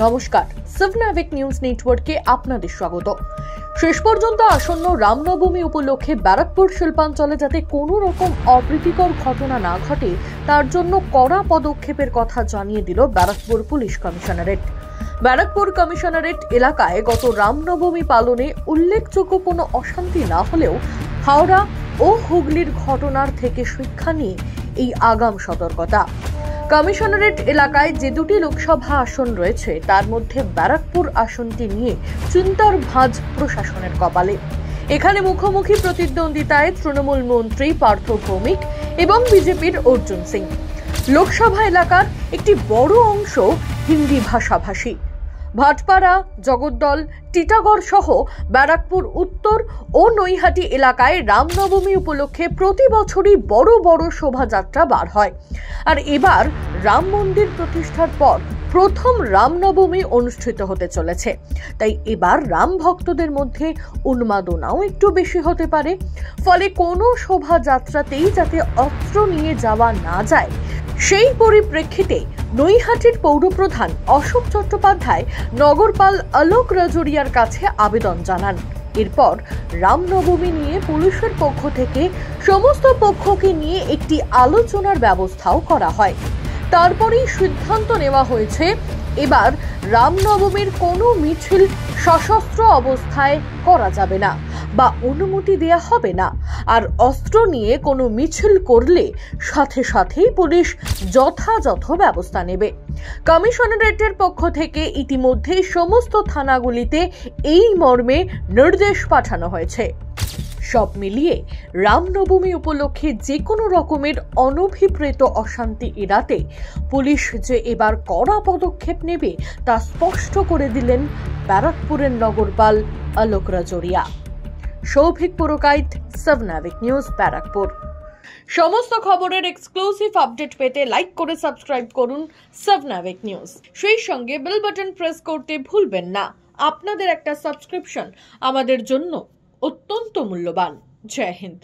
নমস্কার, সাবনাভিক নিউজ নেটওয়ার্কে আপনাদের স্বাগত। শেষ পর্যন্ত আসন্ন রামনবমী উপলক্ষে ব্যারাকপুর শিল্পাঞ্চলে যাতে কোনো রকম অপ্রীতিকর ঘটনা না ঘটে তার জন্য কড়া পদক্ষেপের কথা জানিয়ে দিল Barrackpore police commissionerate. Barrackpore commissionerate এলাকায় গত রামনবমী পালনে উল্লেখযোগ্য কোনো অশান্তি না হলেও হাওড়া ও হুগলির ঘটনার থেকে শিক্ষা নিয়ে এই আগাম সতর্কতা। কমিশনারেট এলাকায় যে দুটি লোকসভা আসন রয়েছে তার মধ্যে ব্যারাকপুর আসনটি নিয়ে চিন্তার ভাঁজ প্রশাসনের কপালে। এখানে মুখোমুখি প্রতিদ্বন্দ্বিতায় তৃণমূল মন্ত্রী পার্থ ভৌমিক এবং বিজেপির অর্জুন সিং। লোকসভা এলাকার একটি বড় অংশ হিন্দি ভাষাভাষী। ভাটপাড়া, জগদ্দল, টিটাগড় সহ ব্যারাকপুর উত্তর ও নৈহাটি এলাকায় রামনবমী উপলক্ষে প্রতি বছরই বড় বড় শোভাযাত্রা বার হয়। আর এবার রাম মন্দির প্রতিষ্ঠার পর প্রথম রামনবমী অনুষ্ঠিত হতে চলেছে, তাই এবার রাম ভক্তদের মধ্যে উন্মাদনাও একটু বেশি হতে পারে। ফলে কোনো শোভাযাত্রাতেই যাতে অস্ত্র নিয়ে যাওয়া না যায় সেই পরিপ্রেক্ষিতে নৈহাটির পৌরপ্রধান অশোক চট্টোপাধ্যায় নগরপাল অলোক রাজোরিয়ার কাছে আবেদন জানান। এরপর রামনবমী নিয়ে পুলিশের পক্ষ থেকে সমস্ত পক্ষকে নিয়ে একটি আলোচনার ব্যবস্থাও করা হয়। তারপরেই সিদ্ধান্ত নেওয়া হয়েছে এবার রামনবমীর কোনো মিছিল সশস্ত্র অবস্থায় করা যাবে না বা অনুমতি দেয়া হবে না। আর অস্ত্র নিয়ে কোনো মিছিল করলে সাথে সাথেই পুলিশ যথাযথ ব্যবস্থা নেবে। কমিশনারেটের পক্ষ থেকে ইতিমধ্যে সমস্ত থানাগুলিতে এই মর্মে নির্দেশ পাঠানো হয়েছে। সব মিলিয়ে রামনবমী উপলক্ষে যে কোনো রকমের অনভিপ্রেত অশান্তি এড়াতে পুলিশ যে এবার কড়া পদক্ষেপ নেবে তা স্পষ্ট করে দিলেন ব্যারাকপুরের নগরপাল অলোক রাজোরিয়া। সৌভিক পুরকাইত, সাবনাভিক নিউজ, ব্যারাকপুর। সমস্ত খবরের এক্সক্লুসিভ আপডেট পেতে লাইক করে সাবস্ক্রাইব করুন সাবনাভিক নিউজ। সেই সঙ্গে বেল বাটন প্রেস করতে ভুলবেন না। আপনাদের একটা সাবস্ক্রিপশন আমাদের জন্য অত্যন্ত মূল্যবান। জয় হিন্দ।